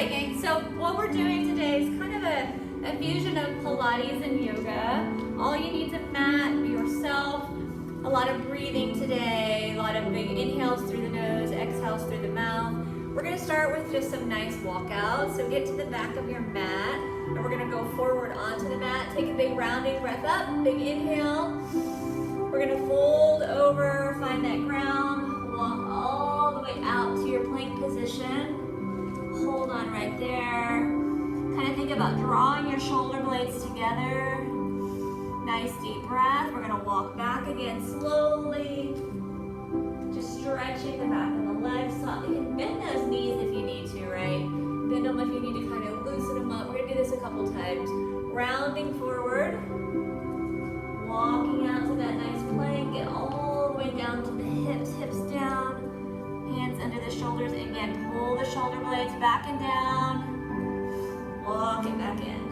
right, gang, so what we're doing today is kind of a fusion of Pilates and yoga. All you need is a mat, be yourself, a lot of breathing today, a lot of big inhales through the nose, exhales through the mouth. We're gonna start with just some nice walkouts. So get to the back of your mat, and we're gonna go forward onto the mat. Take a big rounding breath up, big inhale. We're gonna fold over, find that ground, walk all the way out to your plank position. Hold on right there. Kind of think about drawing your shoulder blades together. Nice deep breath. We're gonna walk back again slowly. Just stretching the back of the legs. So you can bend those knees if you need to, right? Bend them if you need to kind of loosen them up. We're gonna do this a couple times. Rounding forward. Walking out to that nice plank. Get all the way down to the hips. Hips down. Hands under the shoulders. Again, pull the shoulder blades back and down. Walk it back in.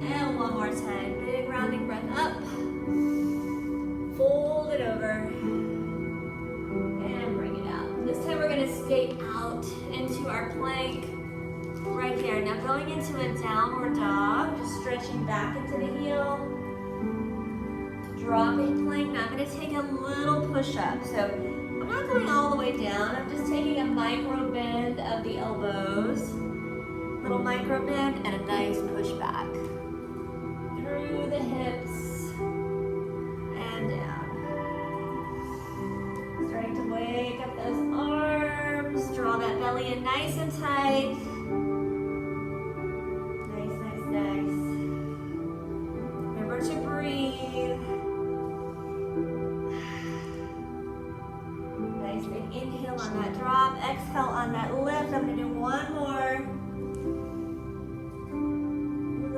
And one more time. Big rounding breath up. Fold it over. And bring it out. This time we're going to skate out into our plank. Right there. Now going into a downward dog. Just stretching back into the heel. Dropping plank. Now I'm going to take a little push up. So I'm not going all the way down. I'm just taking a micro bend of the elbows. Little micro bend and a nice push back. Through the hips and down. Starting to wake up those arms. Draw that belly in nice and tight. Nice, nice, nice. Remember to breathe. Nice big inhale on that drop. Exhale on that lift. I'm going to do one more.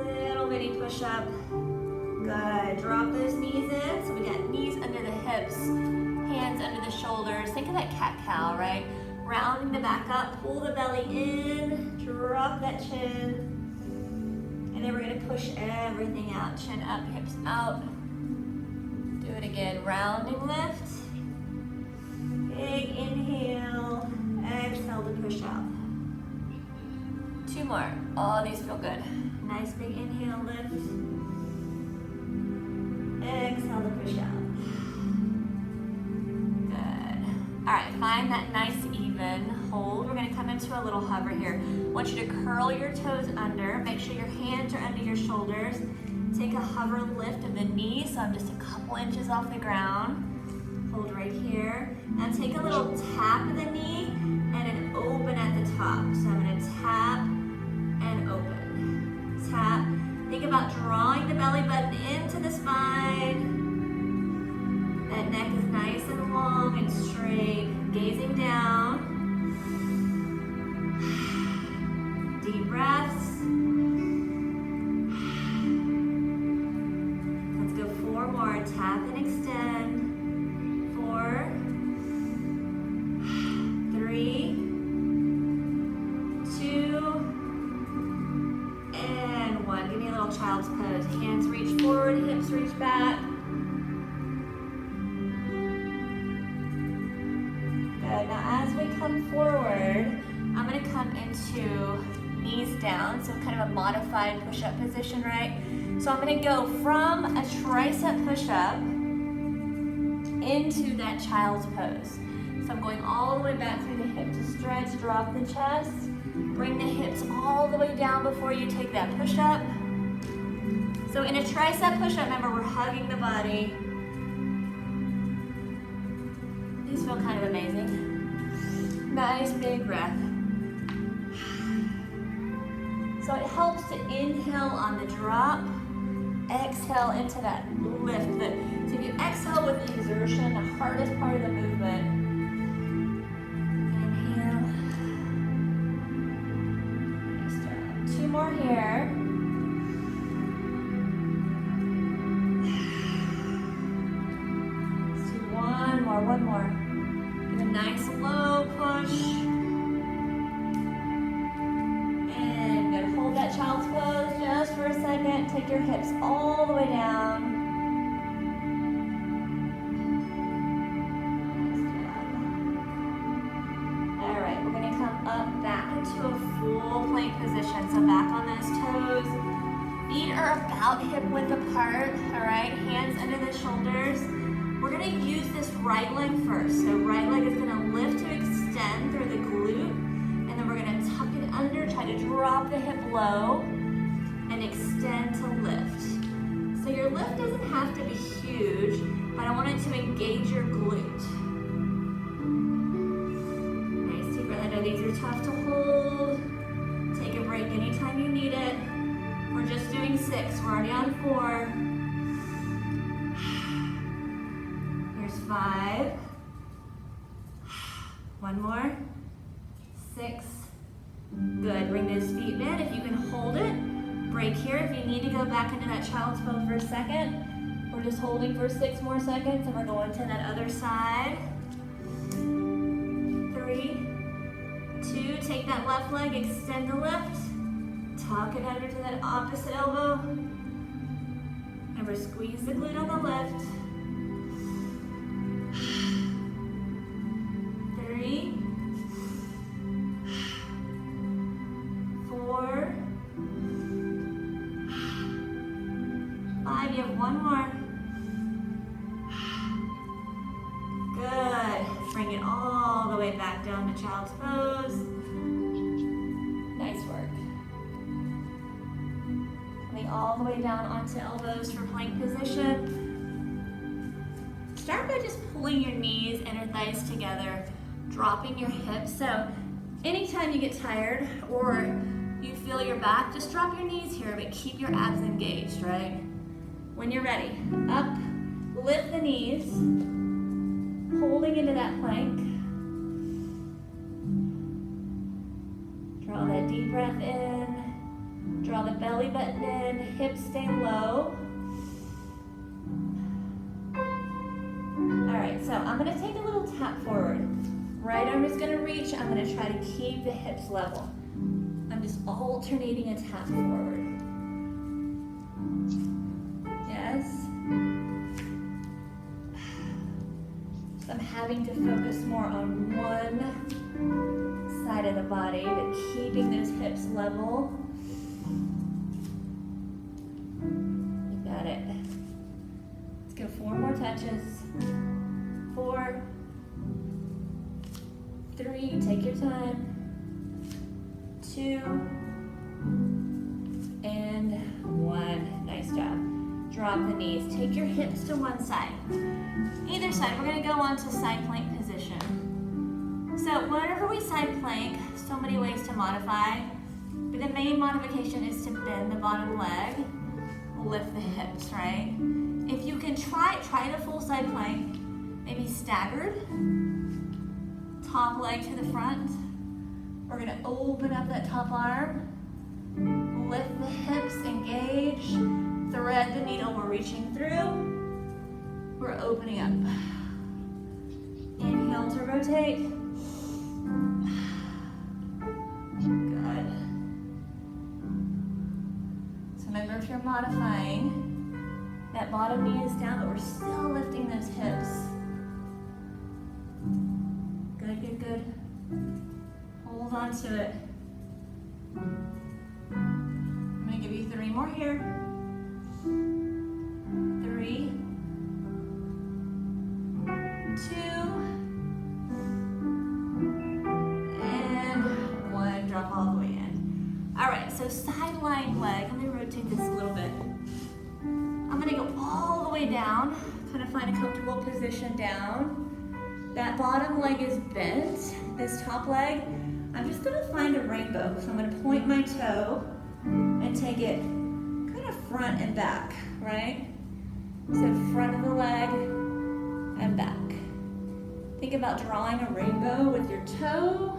Little bitty push up. Good. Drop those knees in. So we got knees under the hips, hands under the shoulders. Think of that cat-cow, right? Rounding the back up, pull the belly in, drop that chin. And then we're going to push everything out. Chin up, hips out. Do it again. Rounding lift. Big inhale. Exhale to push out. Two more. Oh, these feel good. Nice big inhale, lift. Exhale to push out. Good. All right, find that nice even hold. We're gonna come into a little hover here. I want you to curl your toes under. Make sure your hands are under your shoulders. Take a hover lift of the knees, so I'm just a couple inches off the ground. Hold right here. Now take a little tap of the knee and an open at the top. So I'm gonna tap and open. Tap. Think about drawing the belly button into the spine. That neck is nice and long and straight. Gazing down. Deep breaths. Let's go 4 more. Tap and extend. 4, 3, 2, and 1. Give me a little child's pose. Hands reach forward, hips reach back. Good. Now as we come forward, I'm going to come into knees down, so kind of a modified push-up position, right? So I'm going to go from a tricep push-up into that child's pose. So I'm going all the way back through the hip to stretch, drop the chest, bring the hips all the way down before you take that push-up. So in a tricep push-up, remember we're hugging the body. These feel kind of amazing. Nice big breath. So it helps to inhale on the drop, exhale into that lift. So if you exhale with the exertion, the hardest part of the movement, inhale. Nice job. 2 more here. Let's do one more. Give a nice low push. And good. Hold that child's pose just for a second. Take your hips all the way down. full plank position. So back on those toes. Feet are about hip width apart, all right? Hands under the shoulders. We're gonna use this right leg first. So right leg is gonna lift to extend through the glute, and then we're gonna tuck it under, try to drop the hip low, and extend to lift. So your lift doesn't have to be huge, but I want it to engage your glute. Nice deep breath. I know these are tough to hold. Take a break anytime you need it. We're just doing 6, we're already on 4. Here's 5. 1 more. 6. Good, bring those feet in. If you can hold it, break here. If you need to go back into that child's pose for a second, we're just holding for 6 more seconds and we're going to that other side. 3, 2, take that left leg, extend the lift. Tuck it under to that opposite elbow. Remember, squeeze the glute on the lift. 3, 4, 5. You have 1 more. Good. Bring it all the way back down to child's pose. Nice work. All the way down onto elbows for plank position. Start by just pulling your knees, inner thighs together, dropping your hips. So anytime you get tired or you feel your back, just drop your knees here, but keep your abs engaged, right? When you're ready, up, lift the knees, holding into that plank. Draw that deep breath in. Draw the belly button in, hips stay low. All right, so I'm gonna take a little tap forward. Right arm is gonna reach, I'm gonna try to keep the hips level. I'm just alternating a tap forward. Yes. So I'm having to focus more on one side of the body, but keeping those hips level. Let's go 4 more touches. 4, 3, take your time. 2, and 1. Nice job. Drop the knees. Take your hips to one side. Either side, we're gonna go on to side plank position. So whenever we side plank, so many ways to modify, but the main modification is to bend the bottom leg, lift the hips, right? If you can try the full side plank, maybe staggered, top leg to the front. We're gonna open up that top arm, lift the hips, engage, thread the needle, we're reaching through, we're opening up. Inhale to rotate. Good. So remember, if you're modifying, that bottom knee is down, but we're still lifting those hips. Good, good, good. Hold on to it. I'm gonna give you 3 more here. 3, 2, and 1. Drop all the way in. All right, so side lying leg. Let me rotate this a little bit. I'm gonna go all the way down, kind of find a comfortable position down. That bottom leg is bent. This top leg, I'm just gonna find a rainbow. So I'm gonna point my toe and take it kind of front and back, right? So front of the leg and back. Think about drawing a rainbow with your toe.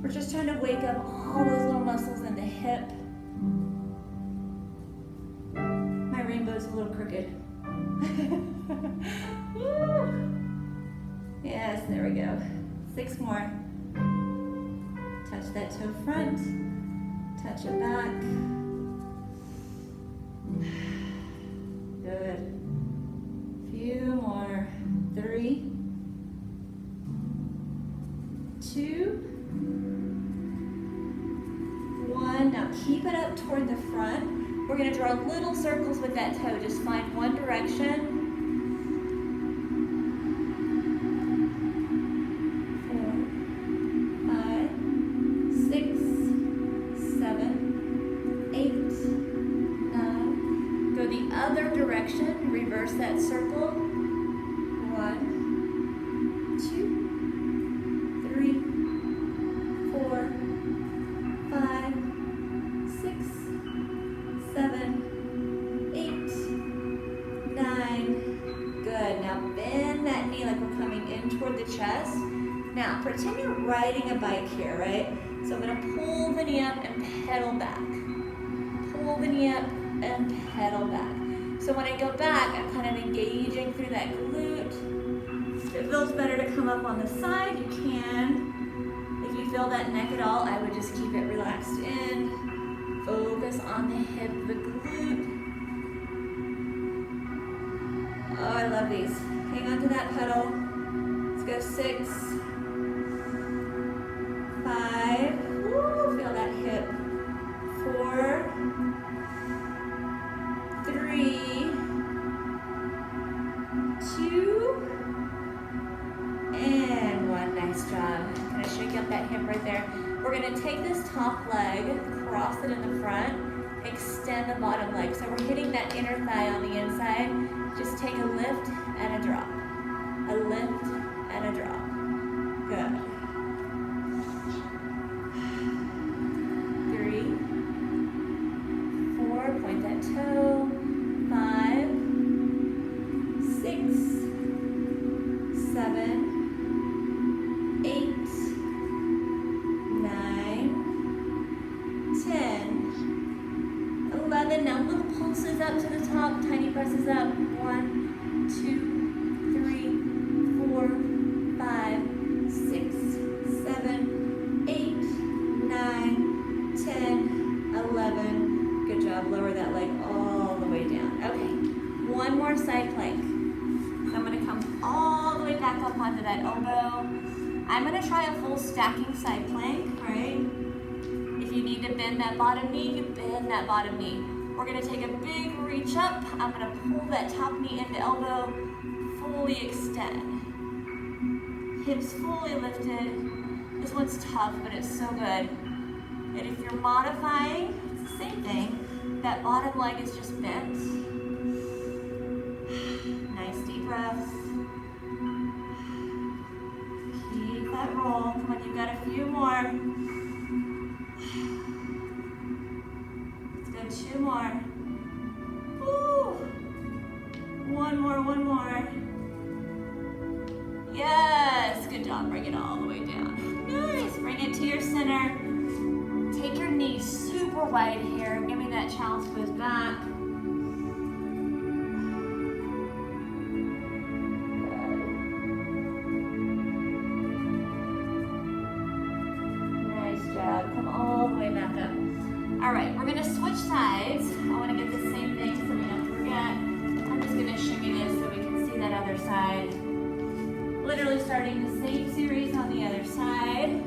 We're just trying to wake up all those little muscles in the hip. My rainbow's a little crooked. Yes, there we go. 6 more. Touch that toe front, touch it back. Good. Few more. 3, 2, up toward the front. We're gonna draw little circles with that toe. Just find one direction. 4, 5, 6, 7, 8, 9. Go the other direction. Reverse that circle. 1, 2, 3, 4, 5, 6, 7, 8, 9. Good. Now bend that knee like we're coming in toward the chest. Now pretend you're riding a bike here, right? So I'm going to pull the knee up and pedal back. Pull the knee up and pedal back. So when I go back, I'm kind of engaging through that glute. If it feels better to come up on the side, you can. If you feel that neck at all, I would just keep it relaxed in. Focus on the hip, the glute. Oh, I love these. Hang on to that pedal. Let's go 6, 5. Woo, feel that hip. 4, 3, 2, and 1. Nice job. Kind of shake up that hip right there. We're going to take this top leg, cross it in the front, extend the bottom leg. So we're hitting that inner thigh on the inside. Just take a lift and a drop. A lift and a drop. Good. 3, 4, point that toe. 5, 6, 7, 8, 9, 10, 11. Now little pulses up to the top, tiny presses up. 1, 2, 3, 4, 5, 6, 7, 8, 9, 10, 11. Good job. Lower that leg all the way down. Okay, one more side plank. So I'm going to come all the way back up onto that elbow. I'm going to try a full stacking side plank, right? If you need to bend that bottom knee, you bend that bottom knee. We're going to take a big reach up. I'm going to pull that top knee into elbow, fully extend. Hips fully lifted. This one's tough, but it's so good. And if you're modifying, it's the same thing. That bottom leg is just bent. Nice deep breaths. Keep that roll. Come on, you've got a few more. Let's go 2 more. Woo. One more. Yes, good job. Bring it all the way down. Nice. Bring it to your center. Take your knees super wide here. Give me that child's pose back. Nice job. Come all the way back up. All right, we're gonna switch sides. I wanna get the same thing so we don't forget. I'm just gonna shimmy this so we can see that other side. Literally starting the same series on the other side.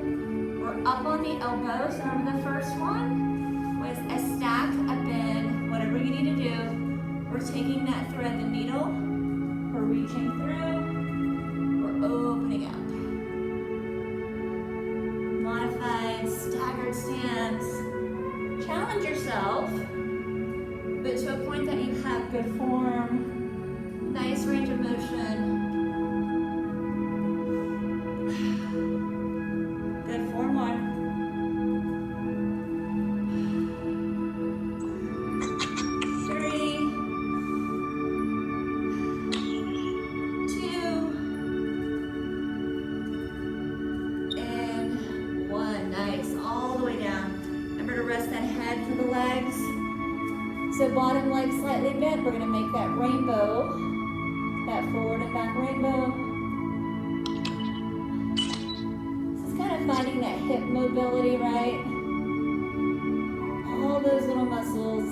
We're up on the elbows. Remember the first one was a stack, a bend, whatever you need to do. We're taking that thread, the needle. We're reaching through. We're opening up. Modified staggered stance. Challenge yourself, but to a point that you have good form, nice range of motion. Good, 4 more. 3, 2, and 1. Nice, all the way down. Remember to rest that head for the legs. So bottom leg slightly bent. We're gonna make that rainbow, that forward and back rainbow. Finding that hip mobility, right? All those little muscles,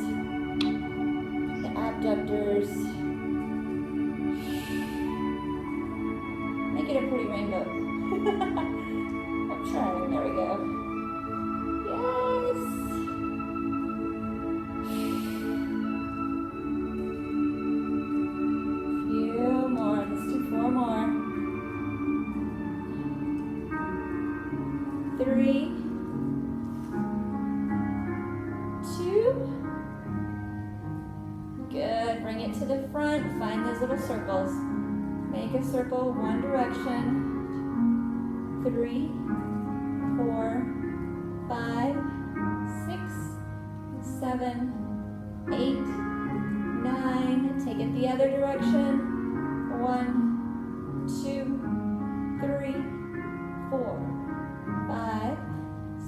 the abductors. Make it a pretty rainbow. I'm trying, there we go. Yes. circles. Make a circle one direction. 3, 4, 5, 6, 7, 8, 9. Take it the other direction. 1, 2, 3, 4, 5,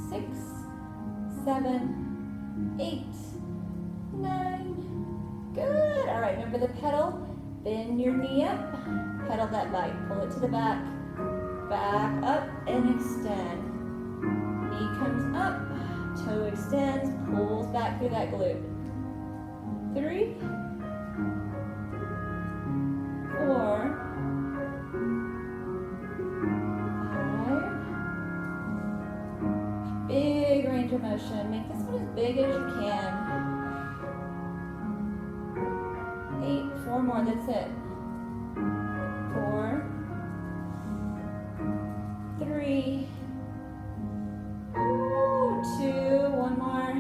6, 7, 8, 9. Good. All right, remember the pedal? Bend your knee up. Pedal that bike. Pull it to the back. Back up and extend. Knee comes up. Toe extends. Pulls back through that glute. 3, 4, 5. Big range of motion. Make this one as big as you can. 8, 4 more, that's it. 4, 3, 2, 1 more.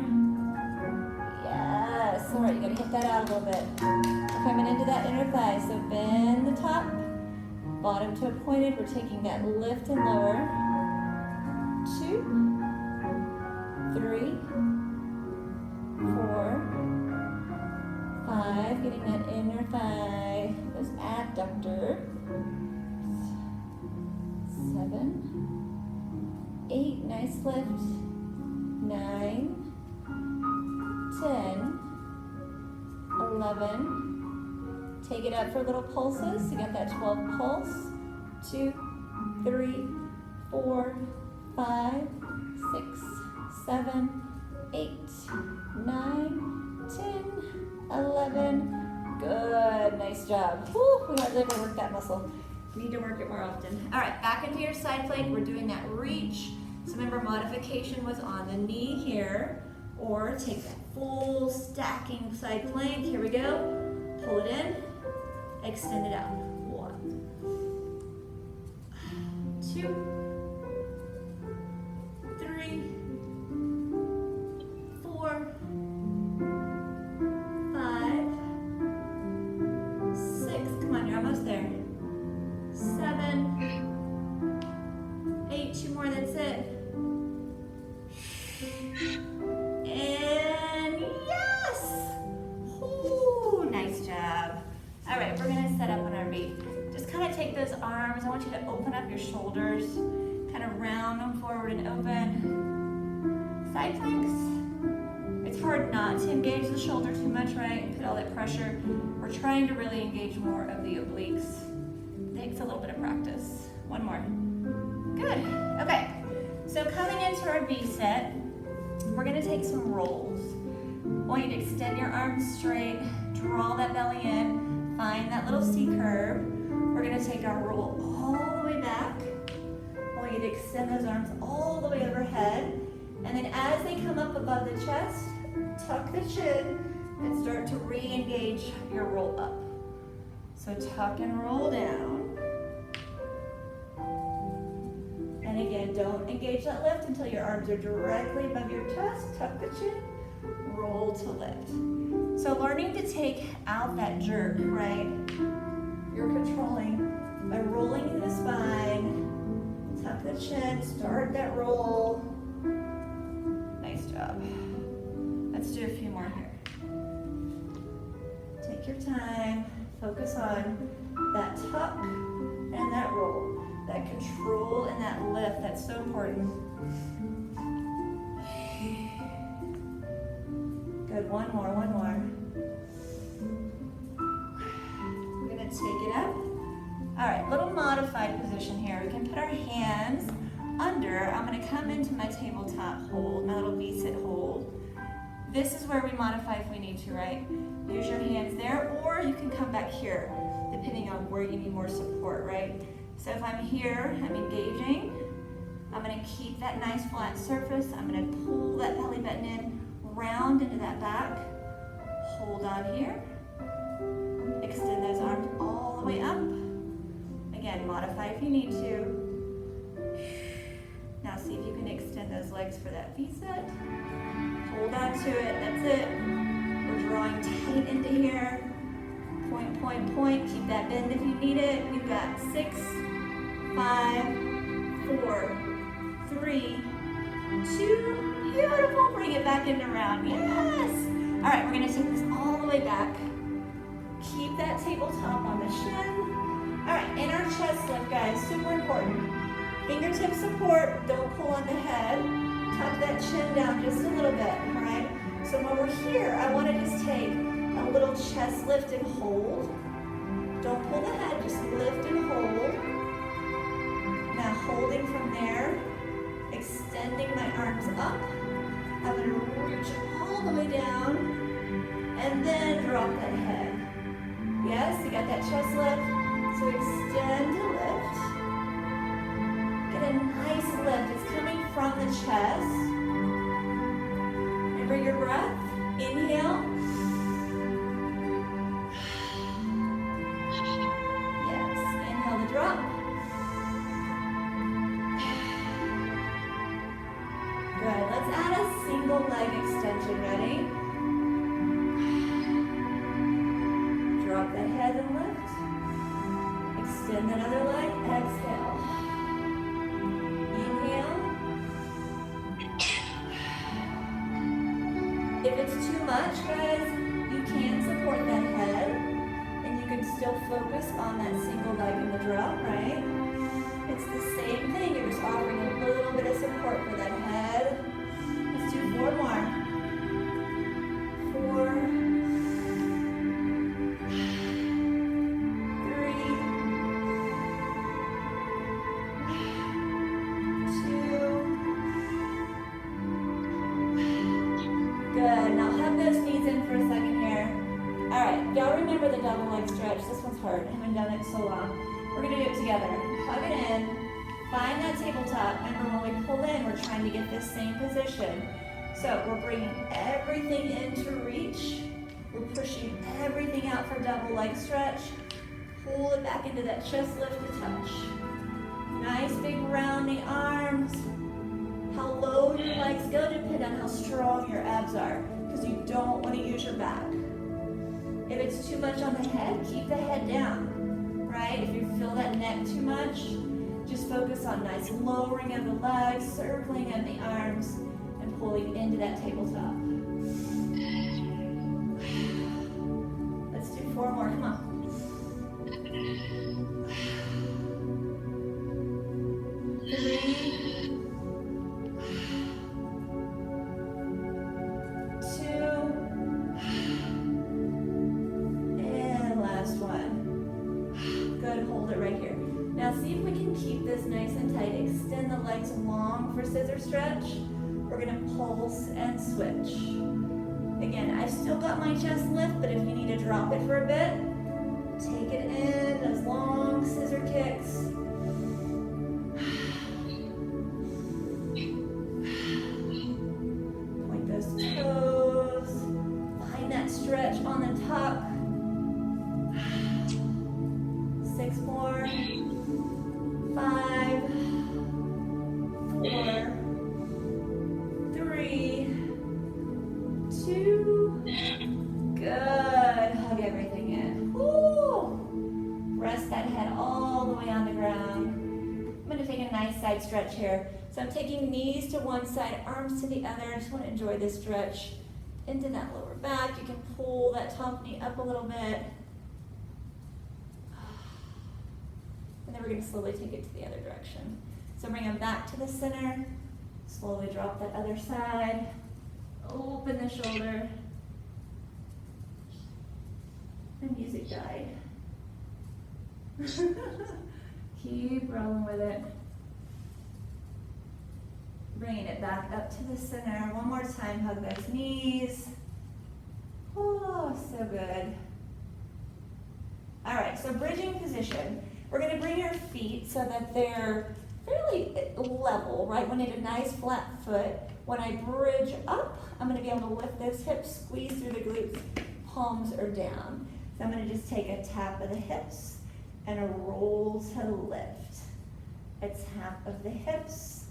Yes, all right, you gotta hit that out a little bit. We're coming into that inner thigh, so bend the top, bottom toe pointed. We're taking that lift and lower. 2, 3, 4, 5, getting that inner thigh, those adductors. 7, 8, nice lift. 9, 10, 11. Take it up for little pulses. You got that 12 pulse. 2, 3, 4, 5, 6, 7, 8, 9, 10, 11. Good, nice job. Woo, we hardly ever work that muscle. We need to work it more often. All right, back into your side plank. We're doing that reach. So remember, modification was on the knee here, or take that full stacking side plank. Here we go. Pull it in, extend it out. 1, 2, 3, 4, 5, 6. Come on, you're almost there. 7, 8. 2 more. That's it. And yes! Ooh, nice job. All right, we're gonna set up on our feet. Just kind of take those arms. I want you to open up your shoulders, kind of round them forward and open. Side planks. It's hard not to engage the shoulder too much, right? Put all that pressure. We're trying to really engage more of the obliques. It takes a little bit of practice. 1 more. Good. Okay. So coming into our V set, we're going to take some rolls. I want you to extend your arms straight, draw that belly in, find that little C curve. We're going to take our roll all the way back. I want you to extend those arms all the way overhead. And then as they come up above the chest, tuck the chin and start to re-engage your roll up. So tuck and roll down. And again, don't engage that lift until your arms are directly above your chest. Tuck the chin, roll to lift. So learning to take out that jerk, right? You're controlling by rolling through the spine. Tuck the chin, start that roll. Nice job. Let's do a few more here. Take your time, focus on that tuck and that roll. That control and that lift, that's so important. Good, 1 more, 1 more. We're gonna take it up. All right, little modified position here. We can put our hands under. I'm gonna come into my tabletop hold, my little V-sit hold. This is where we modify if we need to, right? Use your hands there, or you can come back here, depending on where you need more support, right? So if I'm here, I'm engaging. I'm gonna keep that nice flat surface. I'm gonna pull that belly button in, round into that back. Hold on here. Extend those arms all the way up. Again, modify if you need to. Now see if you can extend those legs for that V-set. Hold on to it, that's it. We're drawing tight into here. Point, point, point. Keep that bend if you need it. We've got 6, 5, 4, 3, 2. Beautiful. Bring it back into round. Yes. All right, we're going to take this all the way back. Keep that tabletop on the shin. All right, in our chest lift, guys, super important. Fingertip support, don't pull on the head. Tuck that chin down just a little bit, all right? So when we're here, I want to just take a little chest lift and hold. Don't pull the head, just lift and hold. Now holding from there, extending my arms up. I'm going to reach all the way down and then drop that head. Yes, you got that chest lift. So extend to lift. Get a nice lift. It's coming from the chest. Remember your breath. Inhale. Yes, inhale to drop. Good, let's add a single leg extension. Ready? Drop that head and lift. Extend that other leg, exhale. Inhale. If it's too much, guys, you can support that head and you can still focus on that single leg in the drop, right? It's the same thing, you're just offering a little bit of support for that head. Let's do 4 more. 4. 2. Good. Now hug those knees in for a second here. All right, y'all remember the double leg stretch. This one's hard. I haven't done it so long. We're gonna do it together. Hug it in. Find that tabletop. Remember when we pull in, we're trying to get this same position. So we're bringing everything into reach. We're pushing everything out for double leg stretch. Pull it back into that chest lift to touch. Nice big rounding arms. How low your legs go depends on how strong your abs are, because you don't want to use your back. If it's too much on the head, keep the head down, right? If you feel that neck too much, just focus on nice lowering of the legs, circling of the arms, and pulling into that tabletop. Let's do 4 more, come on. 3. 2. And last one. Good, hold it right here. Now see if we can keep this nice and tight. Extend the legs long for scissor stretch. We're gonna pulse and switch. Again, I've still got my chest lift, but if you need to drop it for a bit, take it in, those long scissor kicks. Point those toes. Find that stretch on the top. 6 more. 5, 4, 3, 2. Good. Hug everything in. Woo. Rest that head all the way on the ground. I'm going to take a nice side stretch here. So I'm taking knees to one side, arms to the other. I just want to enjoy this stretch into that lower back. You can pull that top knee up a little bit. And then we're going to slowly take it to the other direction. So bring them back to the center. Slowly drop that other side. Open the shoulder. The music died. Keep rolling with it. Bringing it back up to the center. One more time, hug those knees. Oh, so good. All right, so bridging position. We're gonna bring our feet so that they're fairly level, right? We need a nice flat foot. When I bridge up, I'm gonna be able to lift those hips, squeeze through the glutes, palms are down. So I'm gonna just take a tap of the hips and a roll to lift. A tap of the hips.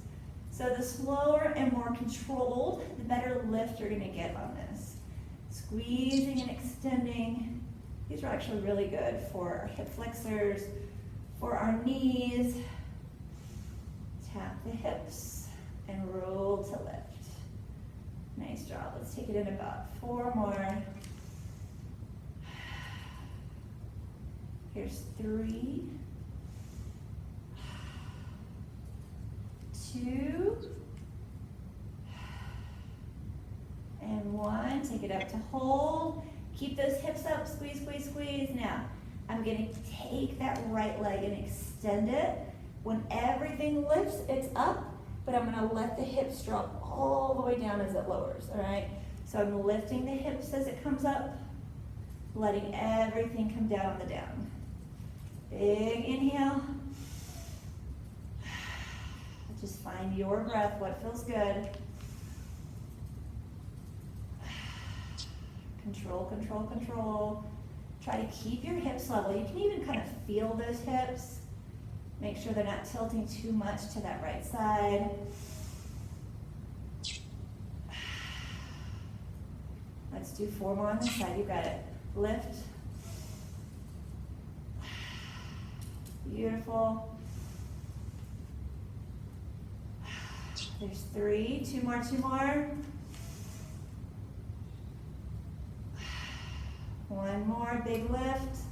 So the slower and more controlled, the better lift you're gonna get on this. Squeezing and extending, These are actually really good for our hip flexors, for our knees. Tap the hips and roll to lift. Nice job. Let's take it in about 4 more. Here's 3, 2, and 1. Take it up to hold. Keep those hips up, squeeze, squeeze, squeeze. Now, I'm gonna take that right leg and extend it. When everything lifts, it's up, but I'm gonna let the hips drop all the way down as it lowers, all right? So I'm lifting the hips as it comes up, letting everything come down on the down. Big inhale. Just find your breath, what feels good. Control, control, control. Try to keep your hips level. You can even kind of feel those hips. Make sure they're not tilting too much to that right side. Let's do 4 more on this side. You got it. Lift. Beautiful. There's 3. 2 more, 2 more. 1 more, big lift.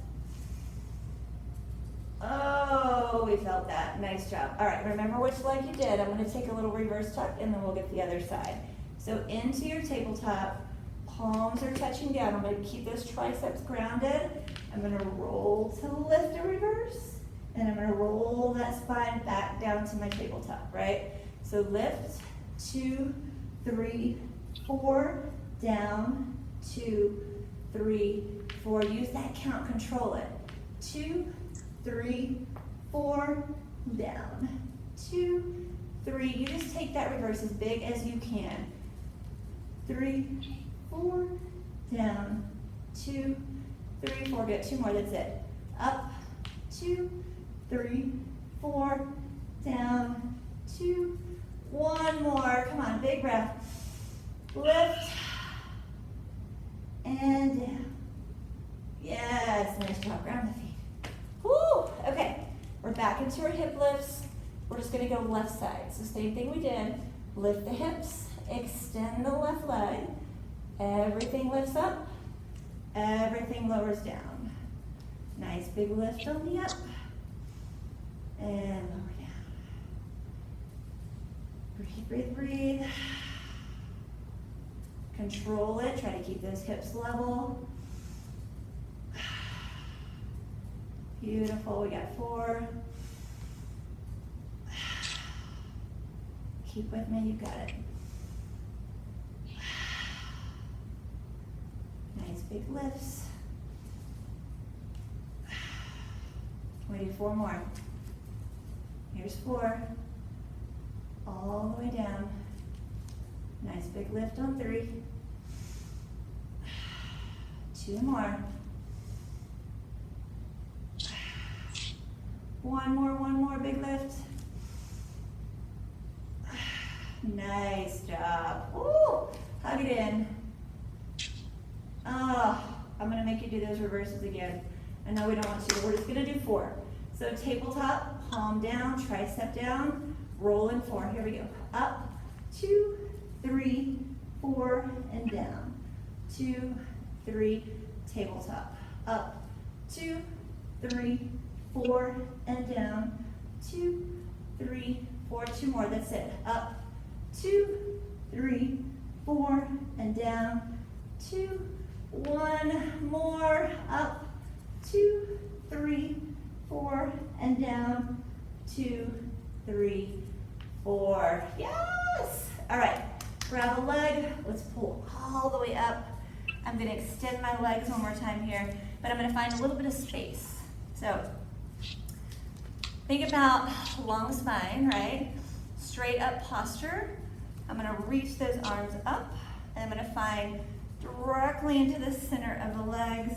Oh, we felt that. Nice job. All right, remember which leg you did. I'm going to take a little reverse tuck and then we'll get the other side. So into your tabletop, palms are touching down. I'm going to keep those triceps grounded. I'm going to roll to lift a reverse, and I'm going to roll that spine back down to my tabletop, right? So lift, 2, 3, 4, down, 2, 3, 4. Use that count, control it. 2, 3, 4, down. 2, 3. You just take that reverse as big as you can. 3, 4, down. 2, 3, 4. Good. 2 more. That's it. Up. 2, 3, 4, down. 2, 1 more. Come on. Big breath. Lift. And down. Yes, nice job. Ground the feet. Woo! Okay, we're back into our hip lifts. We're just gonna go left side. So same thing we did. Lift the hips, extend the left leg. Everything lifts up, everything lowers down. Nice big lift on the up, and lower down. Breathe, breathe, breathe. Control it, try to keep those hips level. Beautiful, we got 4. Keep with me, you got it. Nice big lifts. We do 4 more. Here's 4. All the way down. Nice big lift on 3. 2 more. 1 more, big lift. Nice job. Woo! Hug it in. Oh, I'm gonna make you do those reverses again. I know we don't want to, we're just gonna do 4. So tabletop, palm down, tricep down, roll in 4. Here we go. Up, 2, 3, 4, and down. 2, 3, tabletop. Up, 2, 3, 4, and down. 2, 3, 4. 2 more. That's it. Up. 2, 3, 4, and down. 2, 1 more. Up. 2, 3, 4, and down. 2, 3, 4. Yes! All right. Grab a leg. Let's pull all the way up. I'm going to extend my legs one more time here, but I'm going to find a little bit of space. So think about long spine, right? Straight up posture. I'm going to reach those arms up, and I'm going to find directly into the center of the legs.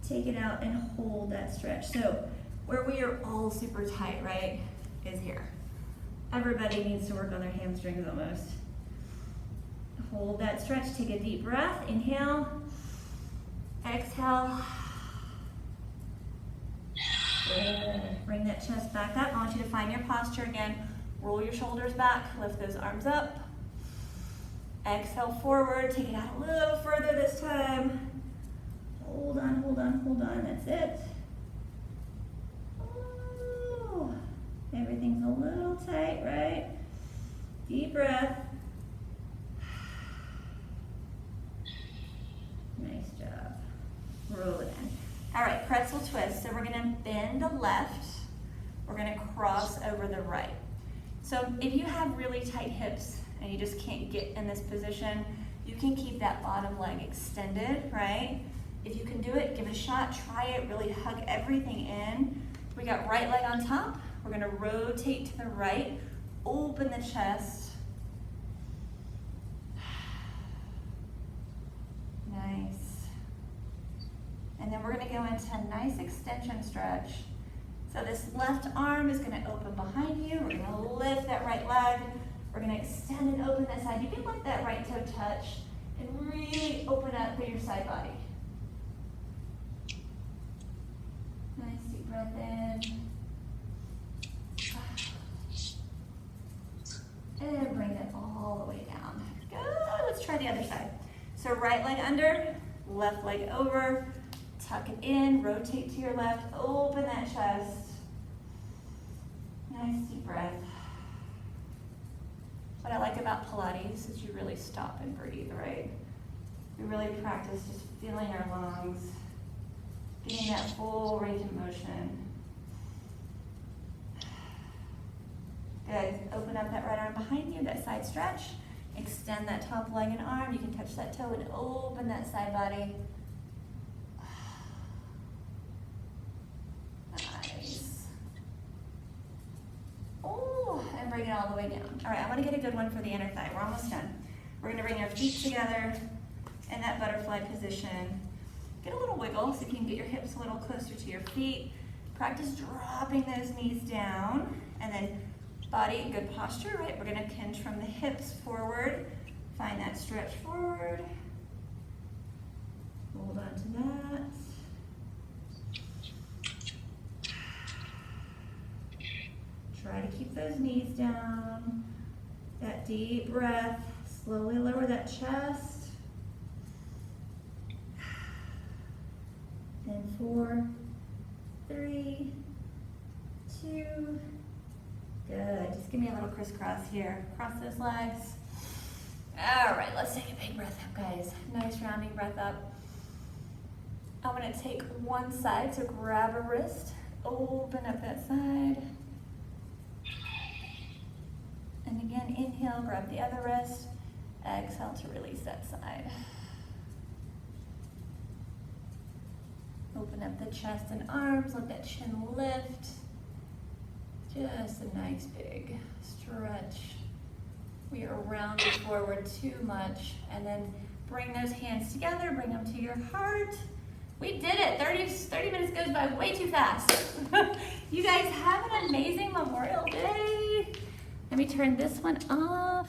Take it out and hold that stretch. So where we are all super tight, right, is here. Everybody needs to work on their hamstrings almost. Hold that stretch, take a deep breath, inhale. Exhale. Good. Bring that chest back up. I want you to find your posture again. Roll your shoulders back, lift those arms up. Exhale forward, take it out a little further this time. Hold on, hold on, hold on, that's it. Ooh. Everything's a little tight, right? Deep breath. Nice job. Roll it in. All right, pretzel twist. So we're gonna bend the left. We're gonna cross over the right. So if you have really tight hips and you just can't get in this position, you can keep that bottom leg extended, right? If you can do it, give it a shot, try it, really hug everything in. We got right leg on top. We're gonna rotate to the right, open the chest. Nice. And then we're gonna go into a nice extension stretch. So this left arm is gonna open behind you. We're gonna lift that right leg. We're gonna extend and open that side. You can let that right toe touch and really open up through your side body. Nice deep breath in. And bring it all the way down. Good, let's try the other side. So right leg under, left leg over, tuck it in, rotate to your left, open that chest. Nice deep breath. What I like about Pilates is you really stop and breathe, right? We really practice just feeling our lungs, getting that full range of motion. Good, open up that right arm behind you, that side stretch. Extend that top leg and arm. You can touch that toe and open that side body. Nice. Oh, and bring it all the way down. All right, I want to get a good one for the inner thigh. We're almost done. We're going to bring our feet together in that butterfly position. Get a little wiggle so you can get your hips a little closer to your feet. Practice dropping those knees down, and then body, good posture, right? We're gonna hinge from the hips forward. Find that stretch forward. Hold on to that. Try to keep those knees down. That deep breath. Slowly lower that chest. And 4, 3, 2, good. Just give me a little crisscross here. Cross those legs. All right, let's take a big breath up, guys. Nice rounding breath up. I'm gonna take one side, so grab a wrist, open up that side. And again, inhale, grab the other wrist. Exhale to release that side. Open up the chest and arms, let that chin lift. Just a nice big stretch. We are rounding forward too much. And then bring those hands together, bring them to your heart. We did it. 30 minutes goes by way too fast. You guys have an amazing Memorial Day. Let me turn this one off.